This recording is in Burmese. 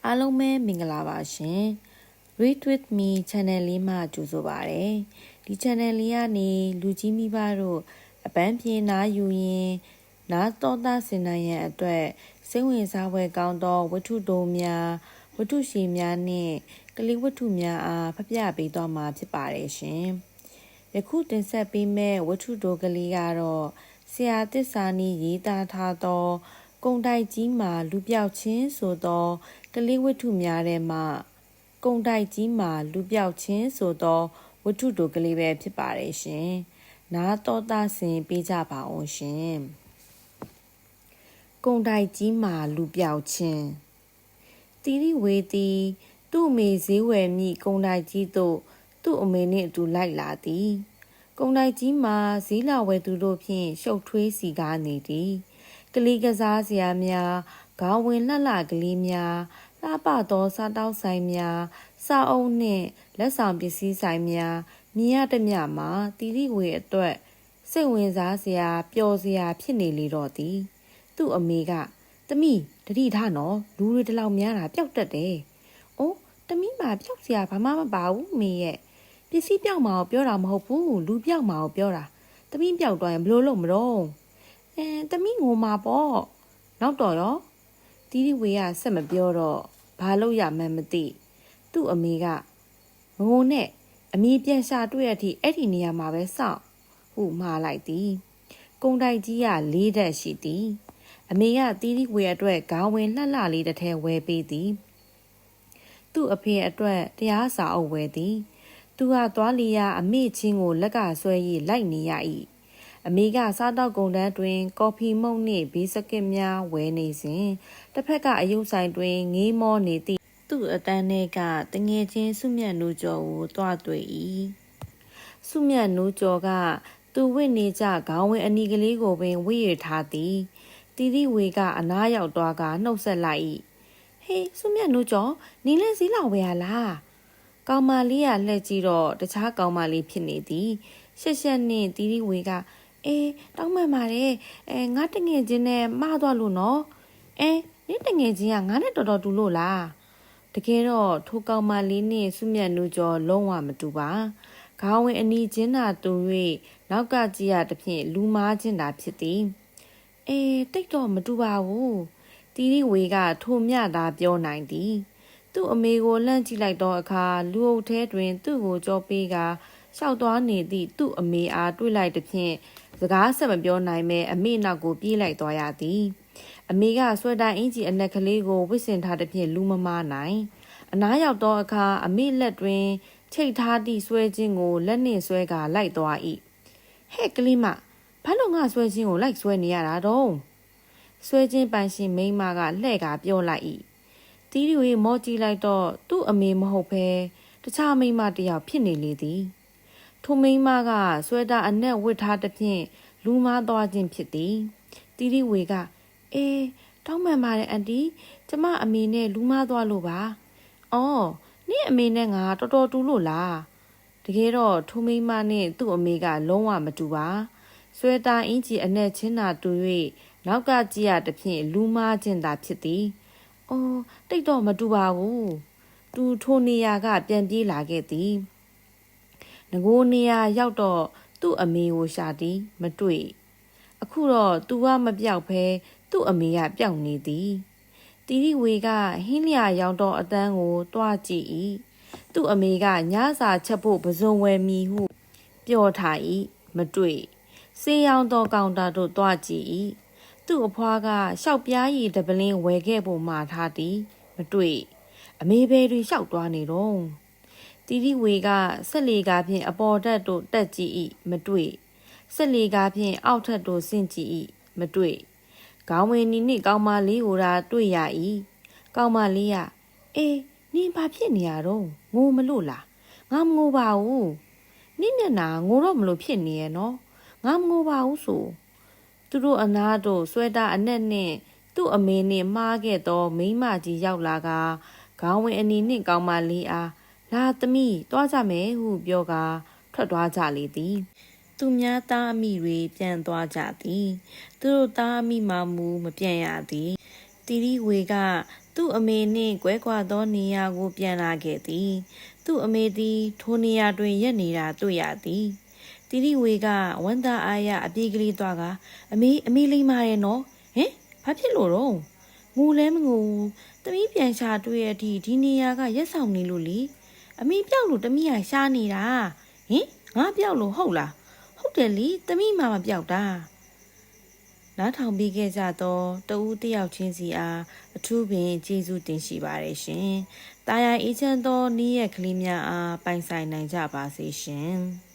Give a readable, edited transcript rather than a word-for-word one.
အားလုံးပဲမင်္ဂလာပါရှင် Read with me channel လေးမှာကြိုဆိုပါရစေဒီ channel လေးကနေလူကြီးမိဘတို့အပန်းပြေနားယူရင်နားတော်သားစင်နိုင်ရန်အတွက်စိတ်ဝင်စားဖွယ်ကောင်းသောဝတ္ထုတိုးများဝတ္ထုရှည်များနှင့်ကလေးဝတ္ထုများအားဖတ်ပြပေးသွားမှာဖြစ်ပါတယ်ရှင်ယခုတင်ဆက်ပေးမယ့်ဝတ္ထုတိုးကလေးကတော့ဆရာသစ္စာနီးရေးသားထားသောကုံတိုက်ကြီးမှာလူပြောက်ချင်းဆိုသောကလေးဝတ္ထုများထဲမှကုံတိုက်ကြီးမှာလူပြောက်ချင်းဆိုသောဝတ္ထုတိုကလေးပဲဖြစ်ပါတယ်ရှင်။နားတော်သားဆင်ပေးကြပါအောင်ရှင်။ကုံတိုက်ကြီးမှာလူပြောက်ချင်းတီရီဝေတီသူ့အမေဈေးဝယ်မိကုံတိုက်ကြီးတို့သူ့အမေနှင့်အတူလိုက်လာသည်။ကုံတိုက်ကြီးမှာဈေးလာဝယ်သူတို့ဖြင့်ရှုပ်ထွေးစီကားနေသည်။ကလေးကစားစရာများခေါင်းဝင်လှလှကလေးများလှပသောစားတောက်ဆိုင်များစာအုပ်နှင့်လက်ဆောင်ပစ္စည်းဆိုင်များမြင်ရသမျှမှာတီရီဝေအတွက်စိတ်ဝင်စားစရာပျော်စရာဖြစ်နေလေတော့သည်သူ့အမေကသမီးတတိထားနော်လူတွေတလောက်များတာပျောက်တတ်တယ်။အိုးသမီးမှာပျောက်စရာဘာမှမပါဘူးမေရဲ့ပစ္စည်းပျောက်မှာကိုပြောတာမဟုတ်ဘူးလူပျောက်မှာကိုပြောတာသမီးပျောက်သွားရင်ဘယ်လိုလုပ်မလို့သမီးငိုမှာပေါ့နောက်တော့ရောတီရီဝေကဆက်မပြောတော့ဘာလို့ရမှန်းမသိသူ့အမေကငိုနဲ့အမေပြန်ရှာတွေ့ရတဲ့အထိအဲ့ဒီနေရာမှာပဲစောင့်ဟုမှားလိုက်သည်ကုံတိုက်ကြီးက၄ဓာတ်ရှိသည်အမေကတီရီဝေအတွက်ခေါင်းဝင်လှလှလေးတစ်ထဲဝယ်ပေးသည်သူ့အဖေအတွက်တရားစာအုပ်ဝယ်သည်သူကသွားလီယာအမေချင်းကိုလက်ကဆွဲ၍လိုက်နေရ၏အမေကစားတော့ကုန်တန်းတွင်ကော်ဖီမုန့်နှင့်ဘေးစကစ်များဝယ်နေစဉ်တစ်ဖက်ကအယုတ်ဆိုင်တွင်ငေးမောနေသည့်သူ့အတန်းထဲကတငယ်ချင်းစုမြတ်နိုးကျော်ကိုတွားတွေ့၏စုမြတ်နိုးကျော်ကသူဝင့်နေကြခေါင်းဝင်အနီကလေးကိုပင်ဝိရထားသည်တီရီဝေကအနားရောက်သွားကနှုတ်ဆက်လိုက်၏ဟေးစုမြတ်နိုးကျော်နင်းလဲစည်းလောက်ဝယ်ရလားကောင်မလေးကလှည့်ကြည့်တော့တခြားကောင်မလေးဖြစ်နေသည်ရှက်ရှက်နှင့်တီရီဝေကတောင်းမှန်ပါတယ်ငါတငယ်ချင်းနဲ့မှားသွားလို့နော်နင်းတငယ်ချင်းကငါနဲ့တော်တော်တူလို့လားတကယ်တော့ထိုကောင်မလေးနဲ့စုမြတ်နူးကျော်လုံးဝမတူပါခေါင်းဝင်အနီချင်းသာတူ၍နောက်ကကြည့်ရသဖြင့်လူမားချင်းသာဖြစ်သည်တိတ်တော့မတူပါဘူးတီရီဝေကထိုမြသာပြောနိုင်သည်သူ့အမေကိုလှမ်းကြည့်လိုက်သောအခါလူအုပ်ထဲတွင်သူ့ကိုကြောပေးကရှောက်သွားနေသည့်သူ့အမေအားတွေ့လိုက်သဖြင့်စကားဆက်မပြောနိုင်မဲအမေနောက်ကိုပြေးလိုက်သွားရသည်အမေကဆွဲတိုင်အင်ကြီးအနက်ကလေးကိုဝစ်စင်ထားသဖြင့်လူမမားနိုင်အနားရောက်သောအခါအမေလက်တွင်ချိတ်ထားသည့်ဆွဲခြင်းကိုလက်နှင့်ဆွဲကလိုက်သွား၏ဟဲ့ကလေးမဘာလို့ငါဆွဲခြင်းကိုလိုက်ဆွဲနေရတာတော့ဆွဲခြင်းပိုင်ရှင်မိန်းမကလှဲ့ကပြောလိုက်၏တီးရီဝေမောကြည့်လိုက်တော့သူ့အမေမဟုတ်ဘဲတခြားမိန်းမတစ်ယောက်ဖြစ်နေလေသည်ထိုမိန်းမကဆွဲတာအနက်ဝစ်ထားသဖြင့်လူမားသွားခြင်းဖြစ်သည်တီရီဝေကတောင်းမှန်ပါတယ်အန်တီကျမအမေနဲ့လူမားသွားလို့ပါနင့်အမေနဲ့ငါတော်တော်တူလို့လားတကယ်တော့ထိုမိန်းမနဲ့သူ့အမေကလုံးဝမတူပါဆွဲတာအင်ကြီးအနက်ချင်းသာတူ၍နောက်ကကြည့်ရသဖြင့်လူမားခြင်းသာဖြစ်သည်တိတ်တော့မတူပါဘူးသူထိုနေရာကပြန်ပြေးလာခဲ့သည်ငကိုနေရာရောက်တော့သူ့အမေကိုရှာသည်မတွေ့အခုတော့သူကမပြောက်ဖဲသူ့အမေကပျောက်နေသည်တီရီဝေကဟင်းလျာရောက်တော့အတန်းကိုတွားကြည့်၏သူ့အမေကညစာချက်ဖို့ပဇွန်ဝယ်မည်ဟုပြောထား၏မတွေ့ဆေးရောင်သောကောင်တာတို့တွားကြည့်၏သူ့အဖွားကရှောက်ပြားရည်တပလင်းဝယ်ခဲ့ဖို့မှာထားသည်မတွေ့အမေဘယ်တွေလျှောက်သွားနေတော့တီရီဝေကဆက်လီကားဖြင့်အပေါ်တက်တို့တက်ကြည့်၏မတွေ့ဆက်လီကားဖြင့်အောက်ထက်တို့ဆင့်ကြည့်၏မတွေ့ခေါင်းဝင်နီနှင့်ကောင်မလေးကိုသာတွေ့ရ၏ကောင်မလေးကနင်ဘာဖြစ်နေရတော့ငိုမလို့လားငါမငိုပါဘူးနင့်မျက်နှာငိုတော့မလို့ဖြစ်နေရဲ့နော်ငါမငိုပါဘူးဆိုသူတို့အနားတို့ဆွဲတာအနက်နှင့်သူ့အမေနှင့်မှားခဲ့သောမိန်းမကြီးရောက်လာကခေါင်းဝင်အနီနှင့်ကောင်မလေးအားလာသမီးတွားကြမယ်ဟုပြောကထွက်သွားကြလေသည်သူများသားအမိတွေပြန်သွားကြသည်သူတို့သားအမိမှမူမပြန်ရသည်တီရီဝေကသူ သူ့အမေနှင့်ကွဲကွာသောနေရာကိုပြန်လာခဲ့သည်သူ့အမေသည်ထိုနေရာတွင်ရက်နေတာတွေ့ရသည်တီရီဝေကဝမ်းသာအားရအပြေးကလေးသွားကအမေလိမ့်မာရဲ့နော်ဟင်ဘာဖြစ်လို့တော့ငိုလဲမငိုသမီးပြန်ရှာတွေ့ရသည့်ဒီနေရာကရက်ဆောင်နေလို့လေအမေပြောက်လို့သမီးကရှားနေတာဟင်ငါပြောက်လို့ဟုတ်လားဟုတ်တယ်လေသမီးမှမပြောက်တာနားထောင်ပြီးခဲ့ကြသောတဦးတယောက်ချင်းစီအားအထူးပင်ကျေးဇူးတင်ရှိပါတယ်ရှင်။တာယာအေးချမ်းသောနေ့ရက်ကလေးများအားပိုင်ဆိုင်နိုင်ကြပါစေရှင်။